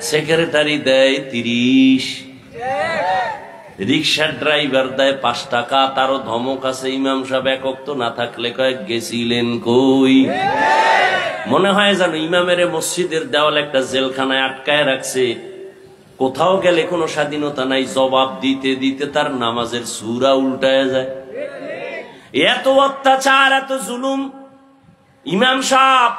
সেক্রেটারি দেয় 30, রিক্সার ড্রাইভার দেয় 5 টাকা, তারও ধমক আছে। ইমাম সাহেব একক তো না থাকলে কয়েক গেছিলেন কই? মনে হয় জানো ইমামের মসজিদের দেওয়াল একটা জেলখানায় আটকায় রাখছে, কোথাও গেলে কোনো স্বাধীনতা নাই, জবাব দিতে দিতে তার নামাজের সূরা উল্টায় যায়। এত অত্যাচার, এত জুলুম। ইমাম সাহেব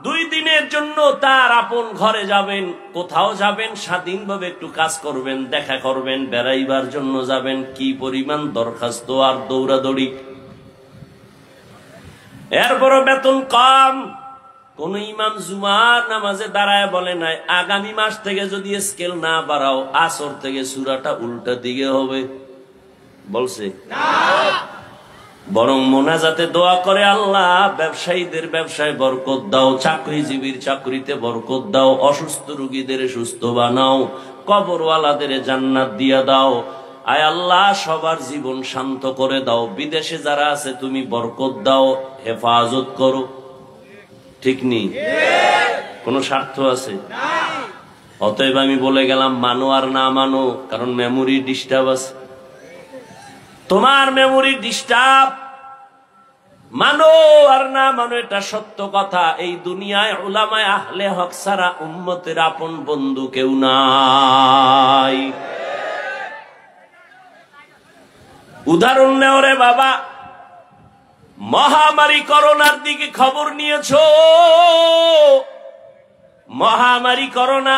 2 দিনের জন্য তার আপন ঘরে যাবেন, কোথাও যাবেন, স্বাধীনভাবে একটু কাজ করবেন, দেখা করবেন, বেড়াইবার জন্য যাবেন, কি পরিমাণ দরখাস্ত আর দৌড়াদৌড়ি। এরপরও বেতন কম। কোন ইমাম জুমার নামাজে দাঁড়ায় বলে নাই আগামী মাস থেকে যদি স্কেল না বাড়াও আসর থেকে সূরাটা উল্টা দিকে হবে, বলছে? বরং মোনাজাতে দোয়া করে, আল্লাহ ব্যবসায়ীদের ব্যবসায় বরকত দাও, চাকরিজীবীর চাকরিতে বরকত দাও, অসুস্থ রোগীদের সুস্থ বানাও, কবরওয়ালাদের জান্নাত দিয়া দাও। আয় আল্লাহ সবার জীবন শান্ত করে দাও, বিদেশে যারা আছে তুমি বরকত দাও, হেফাজত করো, ঠিক নি? কোন স্বার্থ আছে? অতএব আমি বলে গেলাম, মানো আর না মানো, কারণ মেমোরি ডিস্টার্ব আছে। তোমার মেমোরি ডিস্টার্ব, মানো আর না মানো, এটা সত্য কথা। এই দুনিয়ায় উলামায়ে আহলে হক ছাড়া উম্মতের আপন বন্ধু কেউ নাই। উদাহরণ নেও রে বাবা, মহামারী করোনার দিকে খবর নিয়েছো? মহামারী করোনা,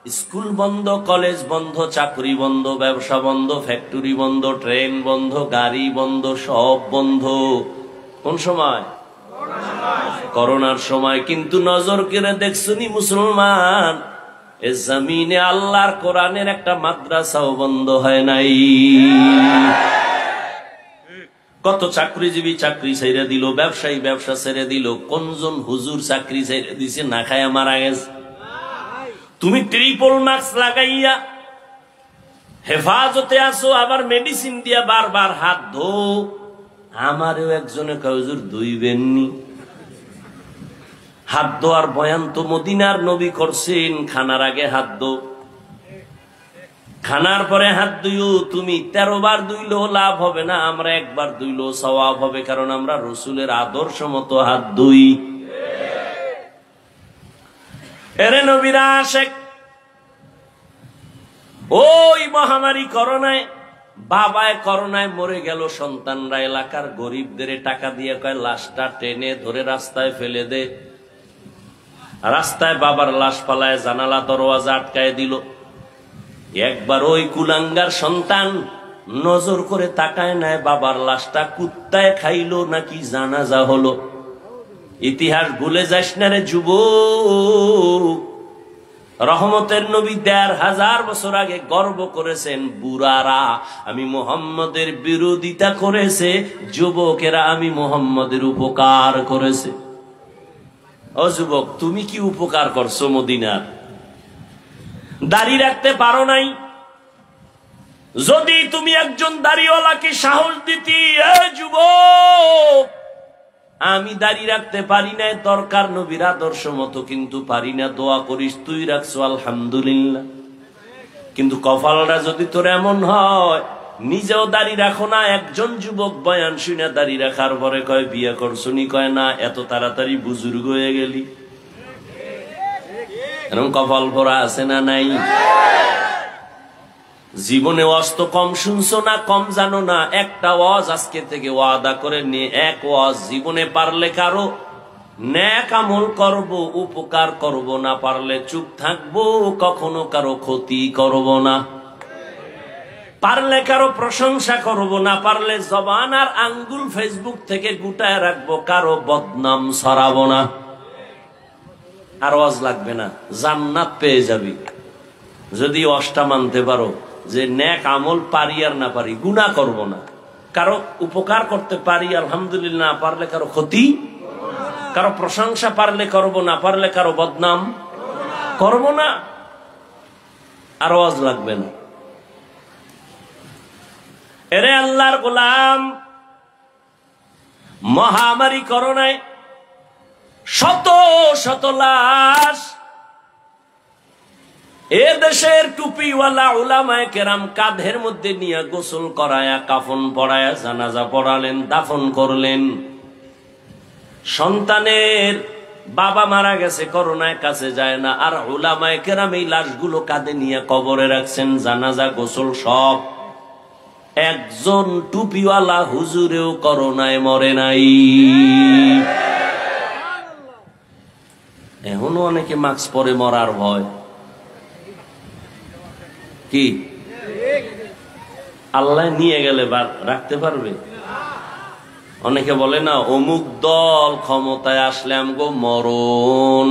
স্কুল বন্ধ, কলেজ বন্ধ, চাকরি বন্ধ, ব্যবসা বন্ধ, ফ্যাক্টরি বন্ধ, ট্রেন বন্ধ, গাড়ি বন্ধ, সব বন্ধ। কোন সময়? করোনার সময়। কিন্তু নজর করে দেখছনি মুসলমান, এ জমিনে আল্লাহর কোরআনের একটা মাদ্রাসাও বন্ধ হয় নাই। কত চাকরিজীবী চাকরি ছেড়ে দিল, ব্যবসায়ী ব্যবসা ছেড়ে দিল, কোনজন হুজুর চাকরি ছেড়ে দিছে না খায়া মারা গেছে। তুমি ট্রিপল মাস্ক লাগাইয়া হেফাজতে আসো, আবার মেডিসিন দিয়া বারবার হাত ধো। আমারও একজনে কয় হুজুর ধুইবেননি। হাত ধোয়ার বয়ান তো মদিনার নবী করছেন, খানার আগে হাত ধো, খানার পরে হাত ধুইও। তুমি 13 বার ধুইলেও লাভ হবে না, আমরা একবার ধুইলেও সওয়াব হবে, কারণ আমরা রসুলের আদর্শ মতো হাত ধুই। এরে নবীরা আশেক, ওই মহামারী করোনায়, বাবায় করোনায় মরে গেল, সন্তানরা এলাকার গরিবদের টাকা দিয়ে কয় লাশটা টেনে ধরে রাস্তায় ফেলে দে। রাস্তায় বাবার লাশ পালায়, জানালা দরওয়াজা আটকায় দিল। একবার ওই কুলাঙ্গার সন্তান নজর করে তাকায় নাই বাবার লাশটা কুত্তায় খাইলো নাকি জানাজা হলো। ইতিহাস ভুলে যাস না রে যুবক। রহমতের নবী ১৫০০ বছর আগে গর্ব করেছেন, বুড়ারা আমি মুহাম্মদের বিরোধিতা করেছে, যুবকেরা আমি মুহাম্মদের উপকার করেছে। ও যুবক, তুমি কি উপকার করছো মদিনার? দাড়ি রাখতে পারো নাই। যদি তুমি একজন দাড়িওয়ালাকে সাহস দিতি, এ যুবক আমি দাড়ি রাখতে পারি না, দরকার নবীর আদর্শ মতো, কিন্তু পারি না, দোয়া করিস, তুই রাখছো আলহামদুলিল্লাহ। কিন্তু কপালটা যদি তোর এমন হয়, নিজেও দাড়ি রাখো না, একজন যুবক বয়ান শুনে দাড়ি রাখার পরে কয় বিয়ে করছনি, কয় না এত তাড়াতাড়ি বুজুর্গ হয়ে গেলি। এরকম কপাল ভরা আছে না নাই? জীবনে ওয়াজ তো কম শুনছো না, কম জানো না। একটা ওয়াজ আজকে থেকে ওয়াদা করে নিয়ে, এক ওয়াজ জীবনে পারলে কারো নেক আমল করব, উপকার করব, না পারলে চুপ থাকবো, কখনো কারো ক্ষতি করব না। পারলে কারো প্রশংসা করব, না পারলে জবান আর আঙ্গুল ফেসবুক থেকে গুটায় রাখবো, কারো বদনাম ছড়াবো না। আর ওয়াজ লাগবে না, জান্নাত পেয়ে যাবি যদি ওয়াজটা মানতে পারো যে নেক আমল পারি আর না পারি, গুনাহ করব না, কারো উপকার করতে পারি আলহামদুলিল্লাহ, না পারলে কারো ক্ষতি, কারো প্রশংসা পারলে করব, না পারলে কারো বদনাম করব না। আর ওয়াজ লাগবে না। এরে আল্লাহর গোলাম, মহামারী করোনায় শত শত লাশ এ দেশের টুপিওয়ালা উলামায়ে কেরাম কাঁধের মধ্যে নিয়ে গোসল করায়া, কাফন পরায়া, জানাজা পড়ালেন, দাফন করলেন। সন্তানের বাবা মারা গেছে, করোনায় কাছে যায় না, আর উলামায়ে কেরাম এই লাশগুলো কাঁধে নিয়ে কবরে রাখছেন, জানাজা গোসল সব। একজন টুপিওয়ালা হুজুরেও করোনায় মরে নাই। এখনো অনেকে মাস্ক পরে মরার ভয়। কি আল্লাহ নিয়ে গেলে রাখতে পারবে? অনেকে বলে না অমুক দল ক্ষমতায় আসলে আমগো মরণ,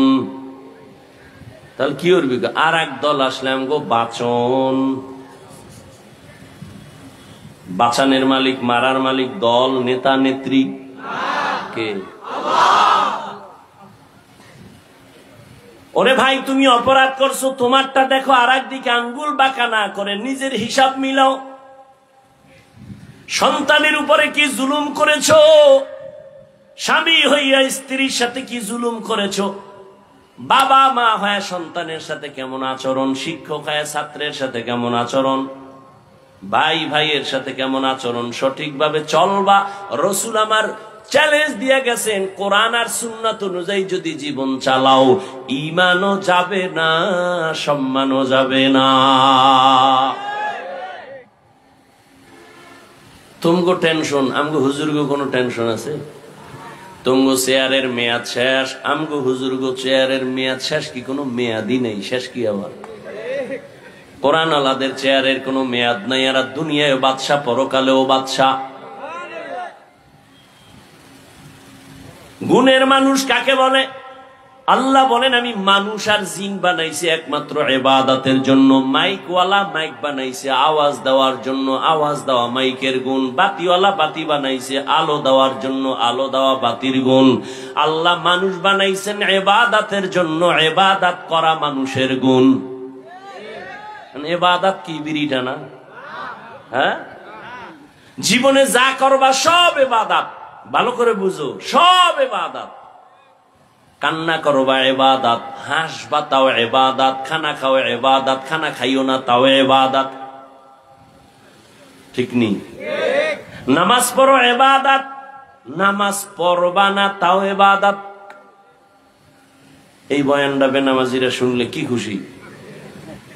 তাহলে কি করবি? আর এক দল আসলে আমগো বাঁচন। বাঁচানের মালিক, মারার মালিক দল, নেতা নেত্রী কে? ওরে ভাই, তুমি অপরাধ করছো, তোমারটা দেখো, আর একদিকে আঙ্গুল বাঁকা না করে নিজের হিসাব মিলাও। সন্তানের উপরে কি জুলুম করেছো? স্বামী হইয়া স্ত্রীর সাথে কি জুলুম করেছো? বাবা মা হয়ে সন্তানের সাথে কেমন আচরণ? শিক্ষক হয়ে ছাত্রের সাথে কেমন আচরণ? ভাই ভাইয়ের সাথে কেমন আচরণ? সঠিকভাবে চলবা। রসুল আমার চ্যালেঞ্জ দিয়ে গেছেন, কোরআন আর সুন্নাত অনুযায়ী যদি জীবন চালাও, ঈমানও যাবে না, সম্মানও যাবে না। তুমগো টেনশন, আমগো হুজুরগো কোনো টেনশন আছে? তুমগো চেয়ারের মেয়াদ শেষ, আমগো হুজুরগো চেয়ারের মেয়াদ শেষ কি কোনো মেয়াদই নেই? শেষ কি আবার? কোরআন আলাদের চেয়ারের কোনো মেয়াদ নাই। এরা দুনিয়ায় বাদশা, পরকালেও বাদশা। গুণের মানুষ কাকে বলে? আল্লাহ বলেন আমি মানুষ আর জিন বানাইছি একমাত্র ইবাদতের জন্য। মাইকওয়ালা মাইক বানাইছে আওয়াজ দেওয়ার জন্য, আওয়াজ দেওয়া মাইকের গুণ। বাতিওয়ালা বাতি বানাইছে আলো দেওয়ার জন্য, আলো দেওয়া বাতির গুণ। আল্লাহ মানুষ বানাইছেন ইবাদতের জন্য, ইবাদত করা মানুষের গুণ। ইবাদত কি বিড়িটা না? হ্যাঁ, জীবনে যা করবা সব ইবাদত। ভালো করে বুঝো, সব ইবাদত। কান্না করবা ইবাদত, হাসবা তাও ইবাদত, খানা খাও ইবাদত, খানা খাইও না তাও ইবাদত। ঠিক নি? নামাজ পড়ো ইবাদত, নামাজ পড়বা না তাও ইবাদত। এই বয়ানটা বেনামাজিরা শুনলে কি খুশি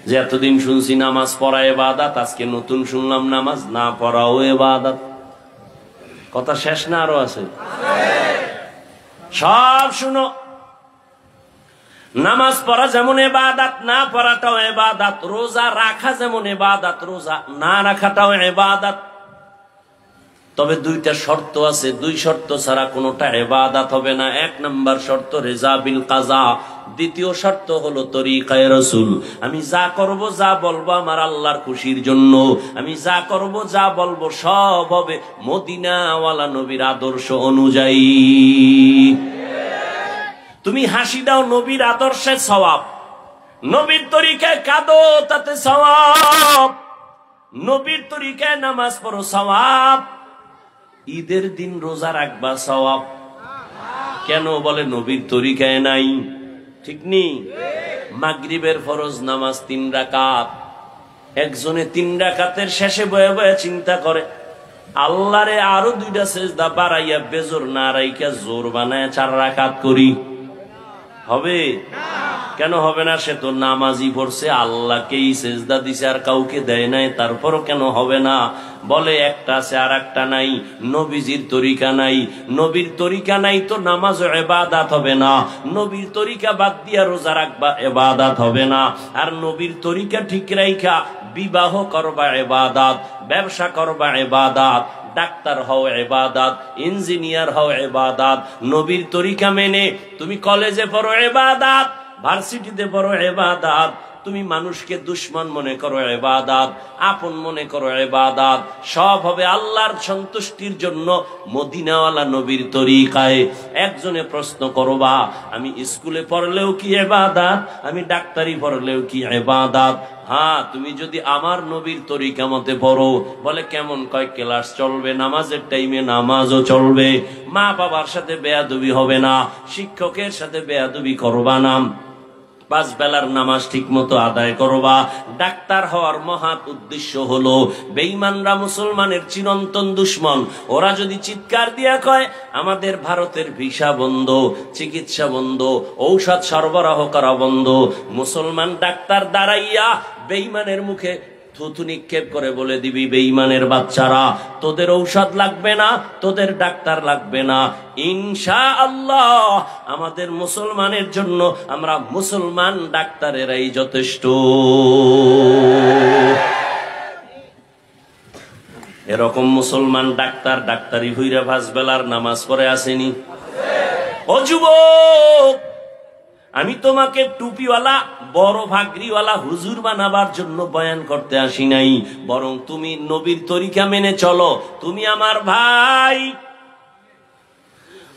যে এতদিন শুনছি নামাজ পড়া ইবাদত, আজকে নতুন শুনলাম নামাজ না পড়াও ইবাদত। কথা শেষ না আরো আছে? সব শুনো। নামাজ পড়া যেমন ইবাদত, না পড়াটাও ইবাদত। রোজা রাখা যেমন ইবাদত, রোজা না রাখাটাও ইবাদত। তবে দুইটা শর্ত আছে, দুই শর্ত ছাড়া কোনোটা ইবাদত হবে না। এক নাম্বার শর্ত রিজা বিল কাজা, দ্বিতীয় শর্ত হলো তরিকায়ে রাসূল। আমি যা করব যা বলবো আমার আল্লাহর খুশির জন্য। আমি যা করব যা বলবো সব হবে মদিনাওয়ালা নবীর আদর্শ অনুযায়ী। তুমি হাসি দাও নবীর আদর্শে সওয়াব, নবীর তরিকায় কাঁদো তাতে সওয়াব, নবীর তরিকায় নামাজ পড়ো সওয়াব, ঈদের দিন রোজা রাখবা সওয়াব। কেন বলে নবীর তরিকায় নাই? ঠিক নি? মাগরিবের ফরজ নামাজ 3 রাকাত। একজনে 3 রাকাতের শেষে বয়ে বয়ে চিন্তা করে আল্লাহরে আরো 2টা সেজদা বাড়াইয়া বেজোর না রাইখা জোর বানায় 4 রাকাত করি। হবে? কেন হবে না? সে তো নামাজই পড়ছে, আল্লাহকেই সেজদা দিছে, আর কাউকে দেয় নাই। তারপরও কেন হবে না? বলে একটা আছে আর একটা নাই। নবীজির তরিকা নাই। নবীর তরিকা নাই তো নামাজ ইবাদত হবে না। নবীর তরিকা বাদ দিয়া রোজা রাখবা ইবাদত হবে না। আর নবীর তরিকা ঠিক রাইখা বিবাহ করবা ইবাদত, ব্যবসা করবা ইবাদত, ডাক্তার হও ইবাদত, ইঞ্জিনিয়ার হও ইবাদত। নবীর তরিকা মেনে তুমি কলেজে পড়ো ইবাদত, ভার্সিটিতে পড়ো ইবাদত। তুমি মানুষকে দুশ্মন মনে করো ইবাদত, আপন মনে করো ইবাদত। সব হবে আল্লাহর সন্তুষ্টির জন্য মদিনাওয়ালা নবীর তরিকায়। একজনে প্রশ্ন করবা আমি স্কুলে পড়লেও কি ইবাদত, আমি ডাক্তারি পড়লেও কি ইবাদত? হ্যাঁ, তুমি যদি আমার নবীর তরিকা মতে পড়ো। বলে কেমন? কয় ক্লাস চলবে, নামাজের টাইমে নামাজও চলবে, মা বাবার সাথে বেয়াদবি হবে না, শিক্ষকের সাথে বেয়াদবি করবা না, 5 বেলার নামাজ ঠিক মতো আদায় করবা। ডাক্তার হওয়ার মহৎ উদ্দেশ্য হলো বেঈমানরা মুসলমানের চিরন্তন দুশ্মন। ওরা যদি চিৎকার দিয়া কয় আমাদের ভারতের ভিসা বন্ধ, চিকিৎসা বন্ধ, ঔষধ সরবরাহ করা বন্ধ, মুসলমান ডাক্তার দাঁড়াইয়া বেঈমানের মুখে থুথু নিক্ষেপ করে বলে দিবি বেঈমানের বাচ্চারা তোদের ঔষধ লাগবে না, তোদের ডাক্তার লাগবে না। ইনশাআল্লাহ আমাদের মুসলমানের জন্য আমরা মুসলমান ডাক্তারেরাই যথেষ্ট। এরকম মুসলমান ডাক্তার ডাক্তারি হইরা 5 বেলার নামাজ পড়ে আসেনি? ও যুবক, আমি তোমাকে টুপিওয়ালা বড় ভাগরিওয়ালা হুজুর বানাবার জন্য বয়ান করতে আসি নাই, বরং তুমি নবীর তরিকা মেনে চলো। তুমি আমার ভাই,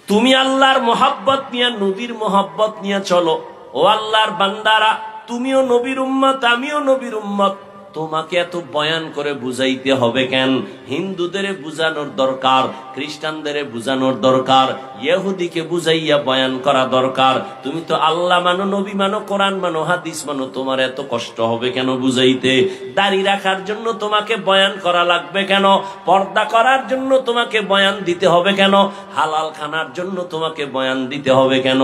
তুমি আল্লাহর মোহাব্বত নিয়ে নবীর মোহাব্বত নিয়ে চলো। ও আল্লাহর বান্দারা, তুমিও নবীর উম্মত, আমিও নবীর উম্মত। তোমাকে এত বয়ান করে বুঝাইতে হবে কেন? হিন্দুদের বুঝানোর দরকার, খ্রিস্টানদের বুঝানোর দরকার, ইহুদিকে বুঝাইয়া বয়ান করা দরকার। তুমি তো আল্লাহ মানো, নবী মানো, কোরআন মানো, হাদিস মানো, তোমার এত কষ্ট হবে কেন বুঝাইতে? দাড়ি রাখার জন্য তোমাকে বয়ান করা লাগবে কেন? পর্দা করার জন্য তোমাকে বয়ান দিতে হবে কেন? হালাল খানার জন্য তোমাকে বয়ান দিতে হবে কেন?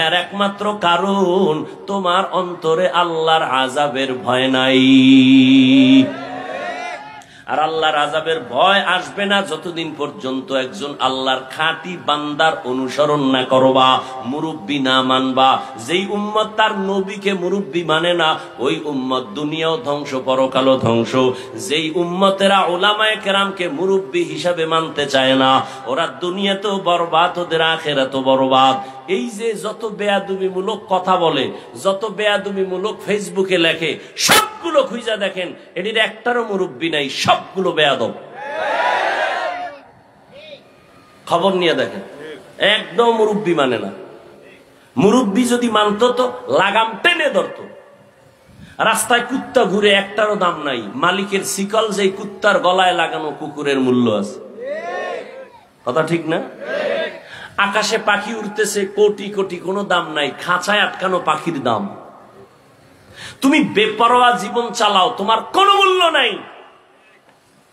এর একমাত্র কারণ তোমার অন্তরে আল্লাহর আযাবের ভয় নাই। আর আল্লাহর আযাবের ভয় আসবে না যতদিন পর্যন্ত একজন আল্লাহর খাঁটি বান্দার অনুসরণ না করবা, মুরব্বি না মানবা। যেই উম্মত তার নবীকে মুরব্বি মানে না, ওই উম্মত দুনিয়াও ধ্বংস, পরকালও ধ্বংস। যেই উম্মতেরা উলামায়ে কেরামকে মুরব্বি হিসাবে মানতে চায় না, ওরা দুনিয়াতেও বরবাদ, ওদের আখিরাতেও বরবাদ। এই যে যত বেয়াদবিমূলক কথা বলে, যত বেয়াদবিমূলক ফেসবুকে লেখে, সবগুলো খুঁজা দেখেন, এটির একটারও মুরব্বি নাই, সবগুলো বেয়াদব। খবর নিয়ে দেখেন, একদম মুরব্বি মানে না। মুরব্বি যদি মানতো তো লাগাম টেনে ধরতো। রাস্তায় কুত্তা ঘুরে, একটারও দাম নাই। মালিকের শিকল যেই কুত্তার গলায় লাগানো, কুকুরের মূল্য আছে। কথা ঠিক না? আকাশে পাখি উড়তেছে কোটি কোটি, কোনো দাম নাই। খাঁচায় আটকানো পাখির দাম। তুমি বেপরোয়া জীবন চালাও, তোমার কোনো মূল্য নাই।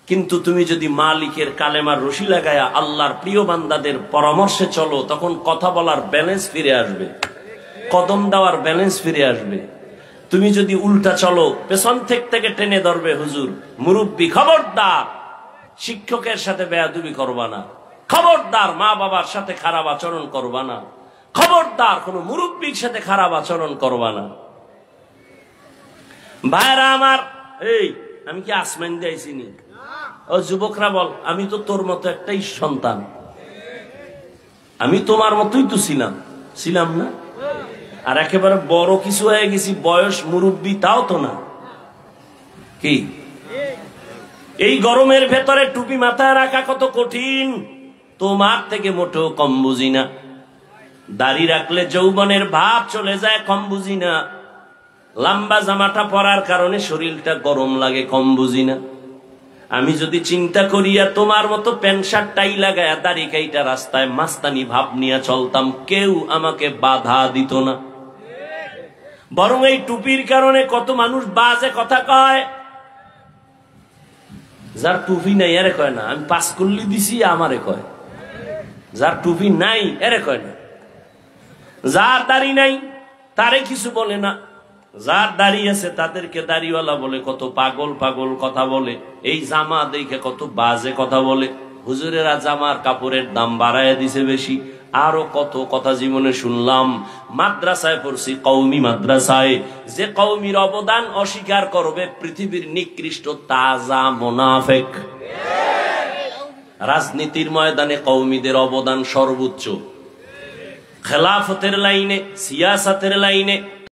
কিন্তু তুমি যদি মালিকের কালেমার রশি লাগায়া আল্লাহর প্রিয় বান্দাদের পরামর্শে চলো, তখন কথা বলার ব্যালেন্স ফিরে আসবে, কদম দেওয়ার ব্যালেন্স ফিরে আসবে। তুমি যদি উল্টা চলো, পেছন থেকে টেনে ধরবে হুজুর, মুরব্বি। খবরদার শিক্ষকের সাথে বেয়াদবি করবা না, খবরদার মা বাবার সাথে খারাপ আচরণ করবা না, খবরদার কোন মুরব্বির সাথে খারাপ আচরণ করবা না। ভাইরা আমার, এই আমি কি আসমান দিয়েছি নি? ও যুবকরা বল, আমি তো তোর মতো একটাই সন্তান, আমি তোমার মতোই তো ছিলাম না? আর একেবারে বড় কিছু হয়ে গেছি, বয়স মুরব্বি, তাও তো না। কি এই গরমের ভেতরে টুপি মাথায় রাখা কত কঠিন, তোমার থেকে মোটেও কম বুঝি না। দাড়ি রাখলে যৌবনের ভাব চলে যায়, কম বুঝি না। লম্বা জামাটা পরার কারণে শরীরটা গরম লাগে, কম বুঝি না। আমি যদি চিন্তা করিয়া তোমার মতো প্যান্ট শার্ট টাই লাগায়া দাড়ি কাইটা রাস্তায় মাস্তানি ভাব নিয়ে চলতাম, কেউ আমাকে বাধা দিত না। বরং এই টুপির কারণে কত মানুষ বাজে কথা কয়। যার টুপি নাই এরে কয় না আমি পাস করলি দিছি, আমারে কয়। যার টুপি নাই এরে কয় না। যার দাড়ি নাই তারে কিছু বলে না, যার দাড়ি আছে তাদেরকে দাড়িওয়ালা বলে, কত পাগল পাগল কথা বলে। এই জামা দেখে কত বাজে কথা বলে। হুজুরেরা জামার কাপড়ের দাম বাড়ায় দিছে বেশি। আরো কত কথা জীবনে শুনলাম। মাদ্রাসায় পড়ছি, কওমি মাদ্রাসায়। যে কওমির অবদান অস্বীকার করবে, পৃথিবীর নিকৃষ্ট তাজা মুনাফিক। রাজনীতির ময়দানে কওমিদের অবদান সর্বোচ্চ। খেলাফতের লাইনে, সিয়াসাতের লাইনে